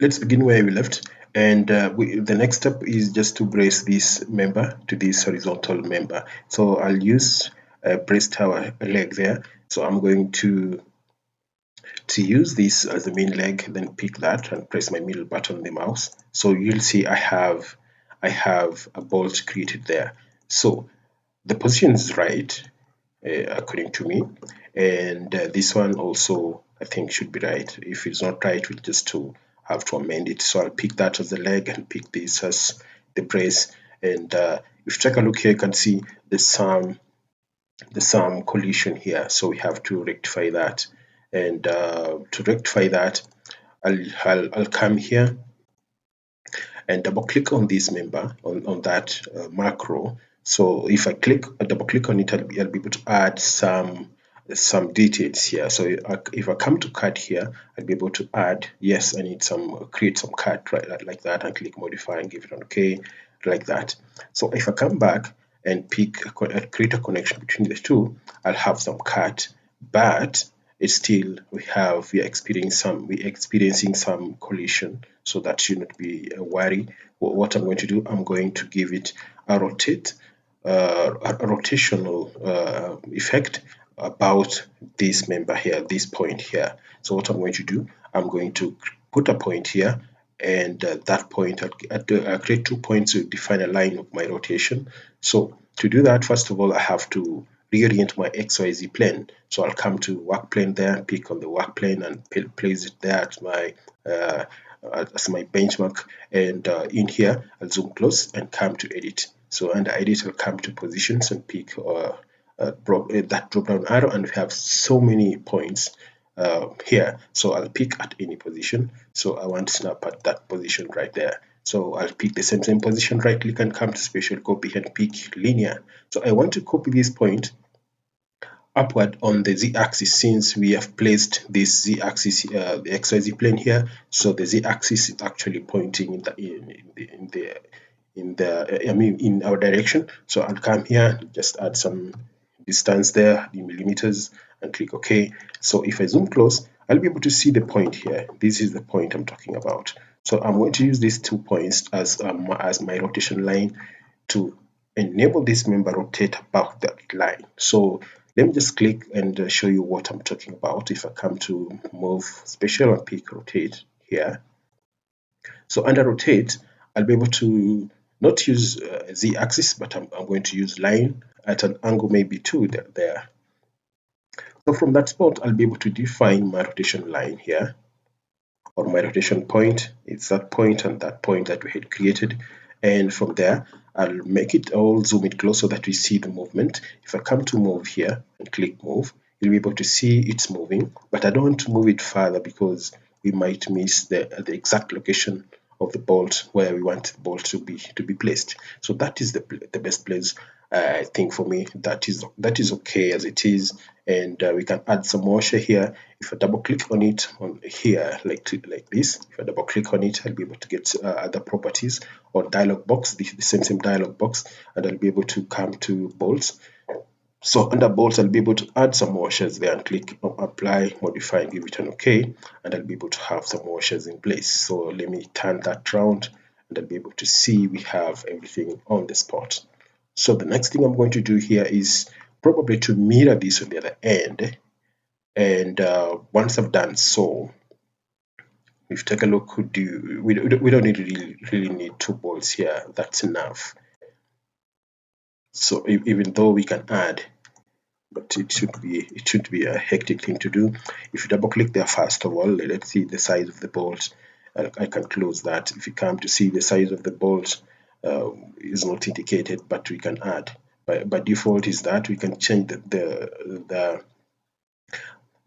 let's begin where we left. And the next step is just to brace this member to this horizontal member. So I'll use brace tower leg there. So I'm going to use this as the main leg, then pick that and press my middle button on the mouse. So you'll see I have a bolt created there. So the position is right, according to me, and this one also I think should be right. If it's not right, we'll just to have to amend it. So I'll pick that as the leg and pick this as the brace. And if you take a look here, you can see the some collision here, so we have to rectify that. And to rectify that, I'll come here and double click on this member on that macro. So if I double click on it, I'll be able to add some details here. So if I come to cut here, I'll be able to add, yes, I need some, create some cut, right, like that, and click modify and give it an okay, like that. So if I come back and create a connection between the two, I'll have some cut, but it's still we're experiencing some collision, so that should not be a worry. What I'm going to do, I'm going to give it a rotational effect about this member here, this point here. So what I'm going to do, I'm going to put a point here, and that point, I'll create 2 points to define a line of my rotation. So to do that, first of all, I have to reorient my XYZ plane. So I'll come to work plane there, pick on the work plane and place it there uh, as my benchmark. And in here, I'll zoom close and come to edit. So under edit, I'll come to positions and pick that drop down arrow, and we have so many points here. So I'll pick at any position. So I want to snap at that position right there. So I'll pick the same position, right click and come to special copy and pick linear. So I want to copy this point upward on the z-axis, since we have placed this z-axis, the xyz plane here. So the z-axis is actually pointing in our direction. So I'll come here, just add some distance there in millimeters and click OK. So if I zoom close, I'll be able to see the point here. This is the point I'm talking about. So I'm going to use these 2 points as my rotation line to enable this member rotate about that line. So let me just click and show you what I'm talking about. If I come to move special and pick rotate here, so under rotate, I'll be able to not use z-axis, but I'm going to use line at an angle maybe 2 there. So from that spot, I'll be able to define my rotation line here, or my rotation point. It's that point and that point that we had created. And from there, I'll make it all zoom it close so that we see the movement. If I come to move here and click move, you'll be able to see it's moving, but I don't want to move it further because we might miss the exact location of the bolt where we want the bolt to be placed. So that is the best place. I think for me that is okay as it is, and we can add some washer here. If I double click on it on here like this, if I double click on it, I'll be able to get other properties or dialog box, the same dialog box, and I'll be able to come to bolts. So under bolts, I'll be able to add some washers there and click on apply, modify, and give it an OK, and I'll be able to have some washers in place. So let me turn that round, and I'll be able to see we have everything on the spot. So the next thing I'm going to do here is probably to mirror this on the other end. And once I've done so, if you take a look, we don't really need 2 bolts here. That's enough. So even though we can add, but it should be a hectic thing to do. If you double click there, first of all, let's see the size of the bolt. I can close that. If you come to see the size of the bolt, is not indicated, but we can add. By default is that we can change the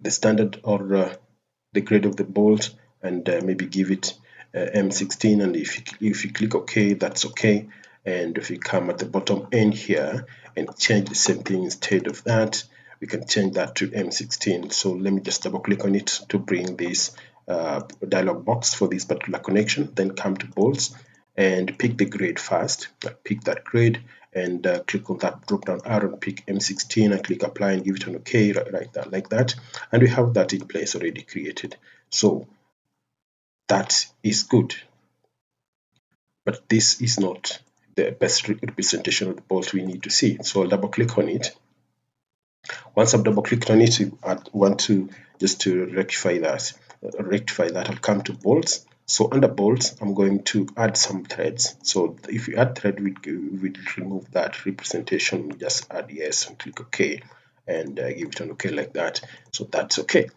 standard or the grade of the bolt, and maybe give it M16. And if you click OK, that's okay. And if you come at the bottom end here and change the same thing, instead of that, we can change that to M16. So let me just double click on it to bring this dialog box for this particular connection. Then come to bolts and pick the grade first. Pick that grade and click on that drop down arrow and pick M16 and click apply and give it an OK, right there, like that. And we have that in place already created. So that is good. But this is not the best representation of the bolt we need to see. So I'll double click on it. Once I've double clicked on it, I want to just to rectify that, I'll come to bolts. So under bolts, I'm going to add some threads. So if you add thread, we remove that representation. We just add yes and click OK, and give it an OK like that. So that's OK.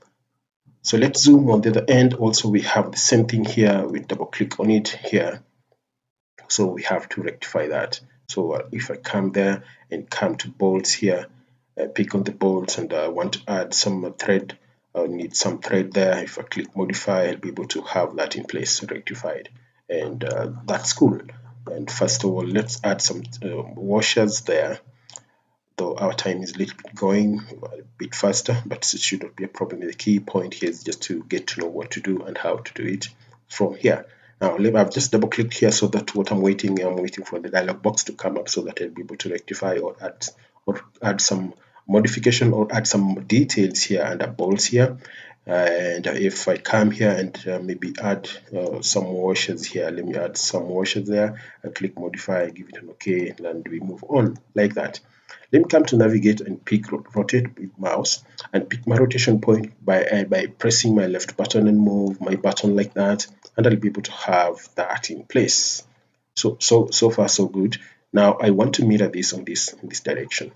So let's zoom on the other end. Also, we have the same thing here. We double click on it here. So we have to rectify that. So if I come there and come to bolts here, pick on the bolts, and I want to add some thread, I need some thread there. If I click modify, I'll be able to have that in place rectified, and that's cool. And first of all, let's add some washers there. Though our time is a little bit going a bit faster, but it should not be a problem. The key point here is just to get to know what to do and how to do it from here. Now, I've just double clicked here so that I'm waiting for the dialog box to come up so that I'll be able to rectify or add some modification or add some details here under bolts here. And if I come here and maybe add some washers here, let me add some washers there. I click modify, give it an OK, and we move on like that. Let me come to navigate and pick rotate with mouse and pick my rotation point by pressing my left button and move my button like that, and I'll be able to have that in place. So far so good. Now I want to mirror this in this direction.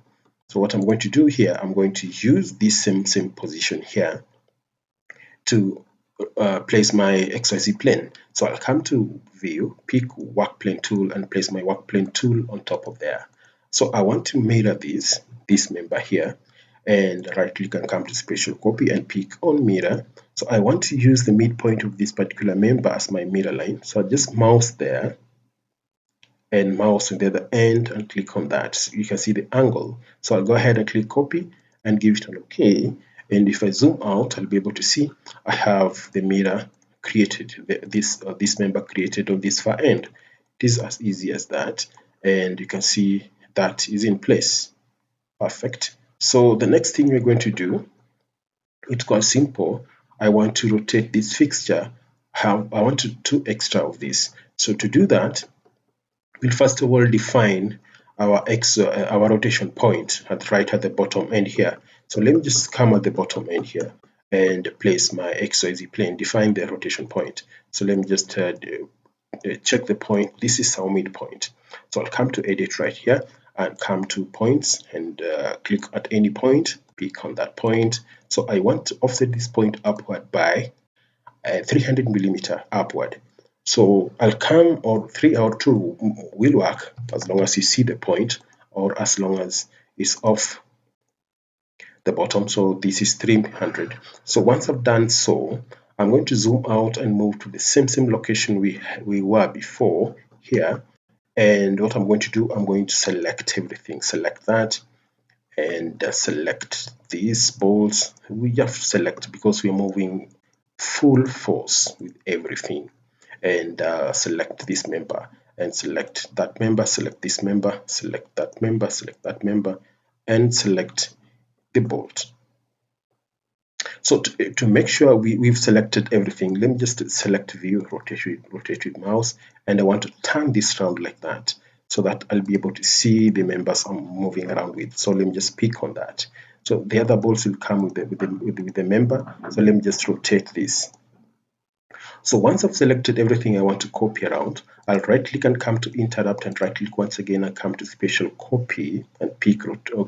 So what I'm going to do here, I'm going to use this same position here to place my XYZ plane. So I'll come to view, pick work plane tool, and place my work plane tool on top of there. So I want to mirror this member here, and right click and come to spatial copy and pick on mirror. So I want to use the midpoint of this particular member as my mirror line. So I'll just mouse there and mouse on the other end and click on that. So you can see the angle. So I'll go ahead and click copy and give it an OK. And if I zoom out, I'll be able to see I have the mirror created, this member created on this far end. It is as easy as that, and you can see that is in place. Perfect. So the next thing we're going to do, it's quite simple. I want to rotate this fixture. I want to do extra of this. So to do that, we'll first of all define our rotation point right at the bottom end here. So let me just come at the bottom end here and place my XYZ plane, define the rotation point. So let me just check the point. This is our midpoint. So I'll come to edit right here and come to points and click at any point, pick on that point. So I want to offset this point upward by 300 millimeter upward. So I'll come, or 3 or 2 will work as long as you see the point, or as long as it's off the bottom. So this is 300. So once I've done so, I'm going to zoom out and move to the same location we were before here. And what I'm going to do, I'm going to select everything. Select that and select these bolts. We have to select because we're moving full force with everything. And select this member and select that member, select this member, select that member, select that member, and select the bolt. So to make sure we've selected everything, let me just select view, rotate with mouse, and I want to turn this around like that so that I'll be able to see the members I'm moving around with. So let me just pick on that. So the other bolts will come with the member. So let me just rotate this. So once I've selected everything I want to copy around, I'll right click and come to interrupt and right click once again and come to spatial copy and pick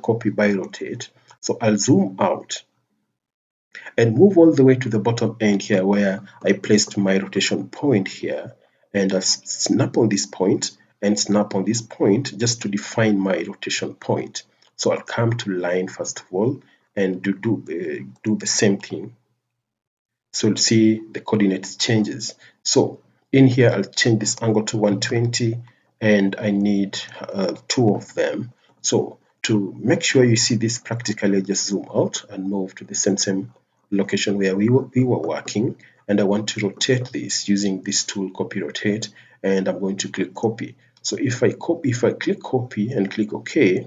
copy by rotate. So I'll zoom out and move all the way to the bottom end here where I placed my rotation point here, and I'll snap on this point and snap on this point just to define my rotation point. So I'll come to line first of all and do the same thing. So see the coordinates changes. So in here, I'll change this angle to 120, and I need 2 of them. So to make sure you see this practically, just zoom out and move to the same location where we were working, and I want to rotate this using this tool, copy rotate, and I'm going to click copy. So if I click copy and click OK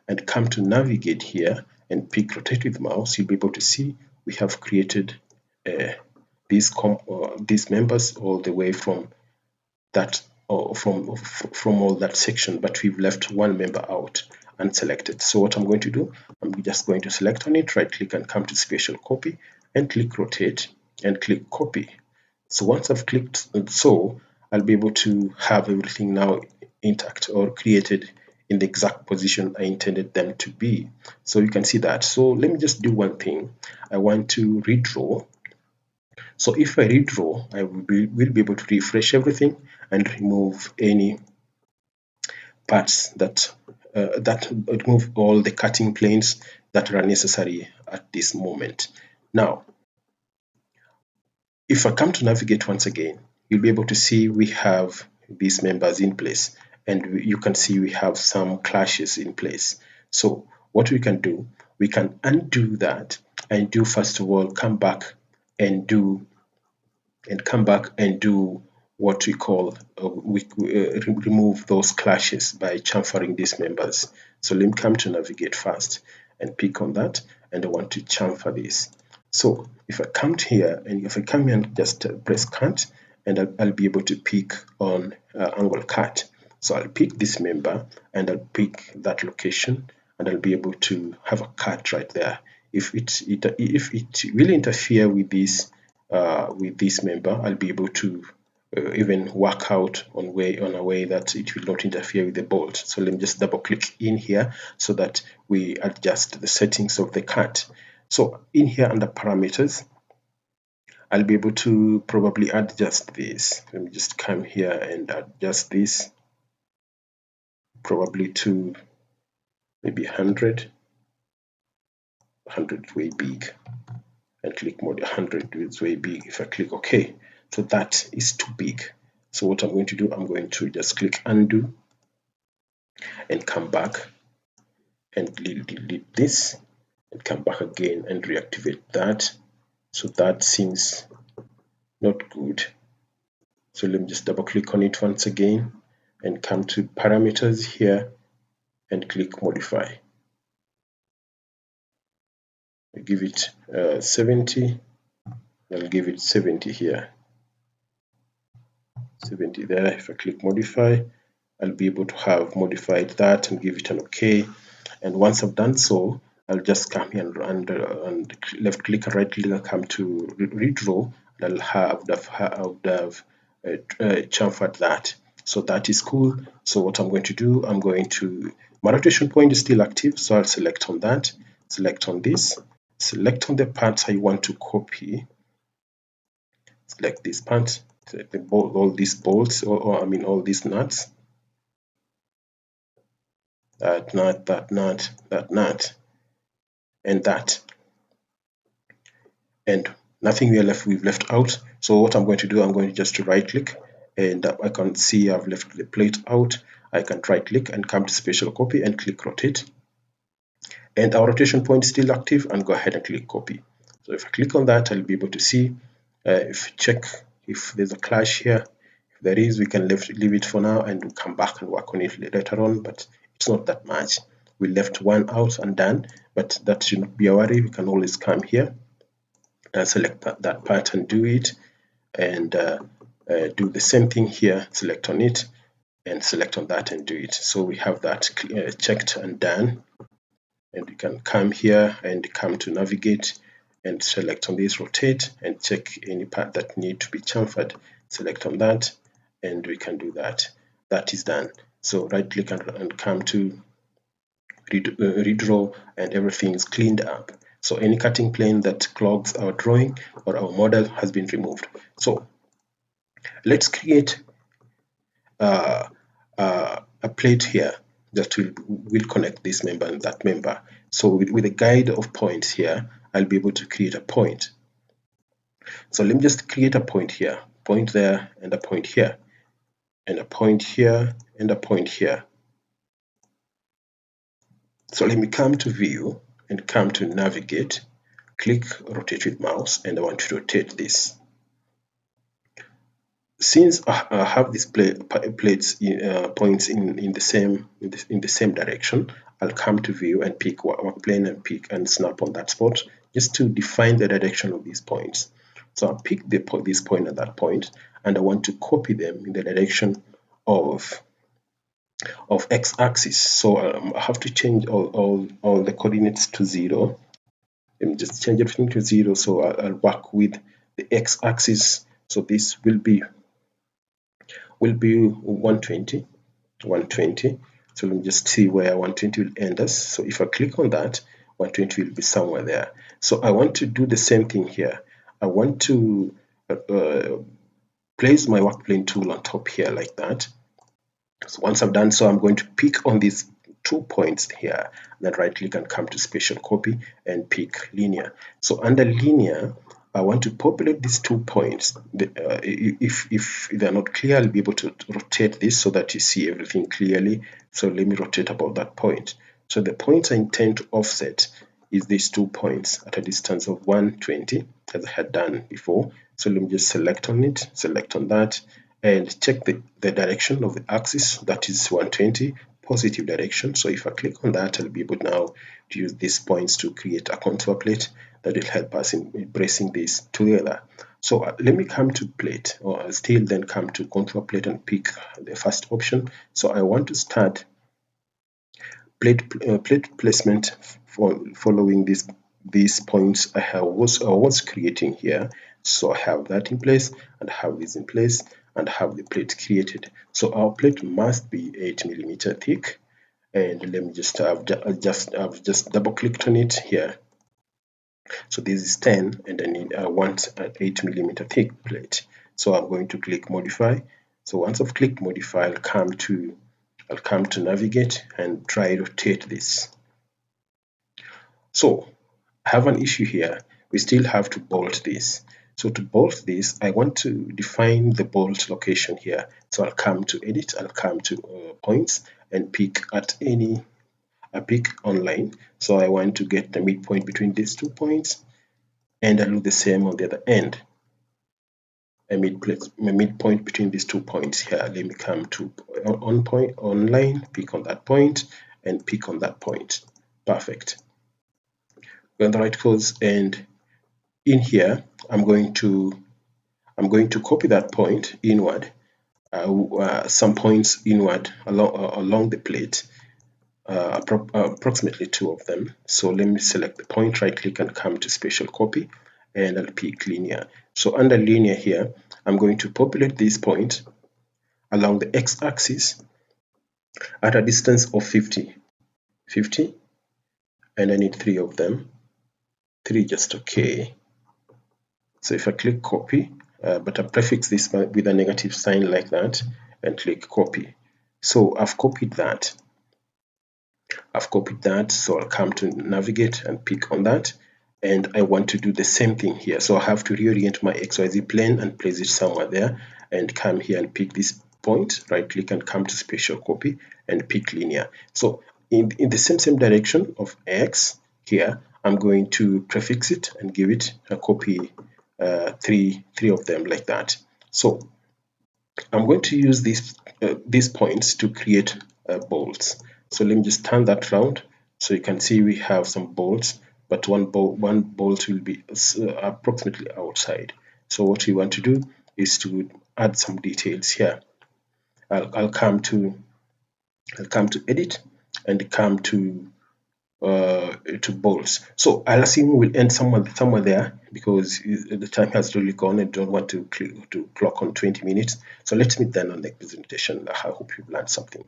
and come to navigate here and pick rotate with mouse, you'll be able to see we have created these members all the way from that, or from all that section, but we've left one member out unselected. So what I'm going to do, I'm just going to select on it, right click and come to special copy and click rotate and click copy. So once I've clicked so, I'll be able to have everything now intact or created in the exact position I intended them to be. So you can see that. So let me just do one thing. I want to redraw. So if I redraw, I will be able to refresh everything and remove any parts that remove all the cutting planes that are necessary at this moment. Now, if I come to navigate once again, you'll be able to see we have these members in place, and you can see we have some clashes in place. So what we can do, we can undo that and do, first of all, come back and do what we call remove those clashes by chamfering these members. So let me come to navigate first and pick on that, and I want to chamfer this. So if I come to here, and if I come here and just press cut, and I'll be able to pick on angle cut. So I'll pick this member and I'll pick that location, and I'll be able to have a cut right there. If it will interfere with this member, I'll be able to even work out on a way that it will not interfere with the bolt. So let me just double click in here so that we adjust the settings of the cut. So in here under parameters, I'll be able to probably adjust this. Let me just come here and adjust this probably to maybe 100 way big, and click mode 100 is way big. If I click OK, so that is too big. So what I'm going to do, I'm going to just click undo and come back and delete this and come back again and reactivate that. So that seems not good. So let me just double click on it once again and come to parameters here and click modify. I give it 70. I'll give it 70 here. 70 there. If I click modify, I'll be able to have modified that and give it an OK. And once I've done so, I'll just come here and left click and right click and come to redraw, and I would have chamfered that. So that is cool. So what I'm going to do, my rotation point is still active, so I'll select on that, select on this, select on the parts I want to copy, select this part, all these bolts, or I mean all these nuts, that nut, that nut, that nut, and that, and nothing we've left out. So what I'm going to do, I'm going to just right click, and I can see I've left the plate out. I can right click and come to special copy and click rotate, and our rotation point is still active, and go ahead and click copy. So if I click on that, I'll be able to see if check if there's a clash here. If there is, we can leave it for now and we'll come back and work on it later on, but it's not that much. We left one out and done, but that should not be a worry. We can always come here and select that part and do it, and do the same thing here, select on it and select on that and do it. So we have that checked and done, and we can come here and come to navigate and select on this rotate and check any part that need to be chamfered, select on that, and we can do that. That is done. So right click and come to redraw, and everything is cleaned up. So any cutting plane that clogs our drawing or our model has been removed. So let's create a plate here that will connect this member and that member. So with a guide of points here, I'll be able to create a point. So let me just create a point here, point there, and a point here, and a point here, and a point here. So let me come to view and come to navigate, click rotate with mouse, and I want to rotate this. Since I have these points in the same direction, I'll come to view and pick work plane and pick and snap on that spot just to define the direction of these points. So I'll pick this point and that point, and I want to copy them in the direction of x-axis. So I have to change all the coordinates to 0. Let me just change everything to 0. So I'll work with the x-axis. So this will be 120. So let me just see where 120 will end us. So if I click on that, 120 will be somewhere there. So I want to do the same thing here. I want to place my work plane tool on top here like that. So once I've done so, I'm going to pick on these 2 points here, then right click and come to special copy and pick linear. So under linear, I want to populate these 2 points. If they're not clear, I'll be able to rotate this so that you see everything clearly. So let me rotate about that point. So the points I intend to offset is these 2 points at a distance of 120, as I had done before. So let me just select on it, select on that, and check the direction of the axis, that is 120, positive direction. So if I click on that, I'll be able now to use these points to create a contour plate that will help us in bracing this together. So let me come to plate, or I'll still then come to contour plate and pick the first option. So I want to start plate placement following these points I was creating here. So I have that in place, and have this in place, and have the plate created. So our plate must be 8mm thick, and let me just I've just double clicked on it here. So this is 10, and I want an 8mm thick plate. So I'm going to click modify. So once I've clicked modify, I'll come to navigate and try rotate this. So I have an issue here. We still have to bolt this. So to bolt this, I want to define the bolt location here. So I'll come to edit, I'll come to points and pick pick online. So I want to get the midpoint between these 2 points, and I'll do the same on the other end. A midpoint between these 2 points here. Let me come to online, pick on that point, and pick on that point. Perfect. We're on the right course, and in here I'm going to copy that point inward, some points inward along the plate, approximately 2 of them. So let me select the point, right click and come to special copy, and I'll pick linear. So under linear here, I'm going to populate this point along the x-axis at a distance of 50, and I need 3 of them. 3 just okay. So if I click copy, but I prefix this with a negative sign like that, and click copy. So I've copied that. So I'll come to navigate and pick on that, and I want to do the same thing here. So I have to reorient my XYZ plane and place it somewhere there, and come here and pick this point, right click and come to special copy and pick linear. So in the same direction of X here, I'm going to prefix it and give it a copy, 3 of them like that. So I'm going to use these points to create bolts. So let me just turn that round, so you can see we have some bolts, but one bolt will be approximately outside. So what we want to do is to add some details here. I'll come to edit and come to bolts. So I'll assume we'll end somewhere there, because the time has really gone and don't want to clock on 20 minutes. So let's meet then on the presentation. I hope you've learned something.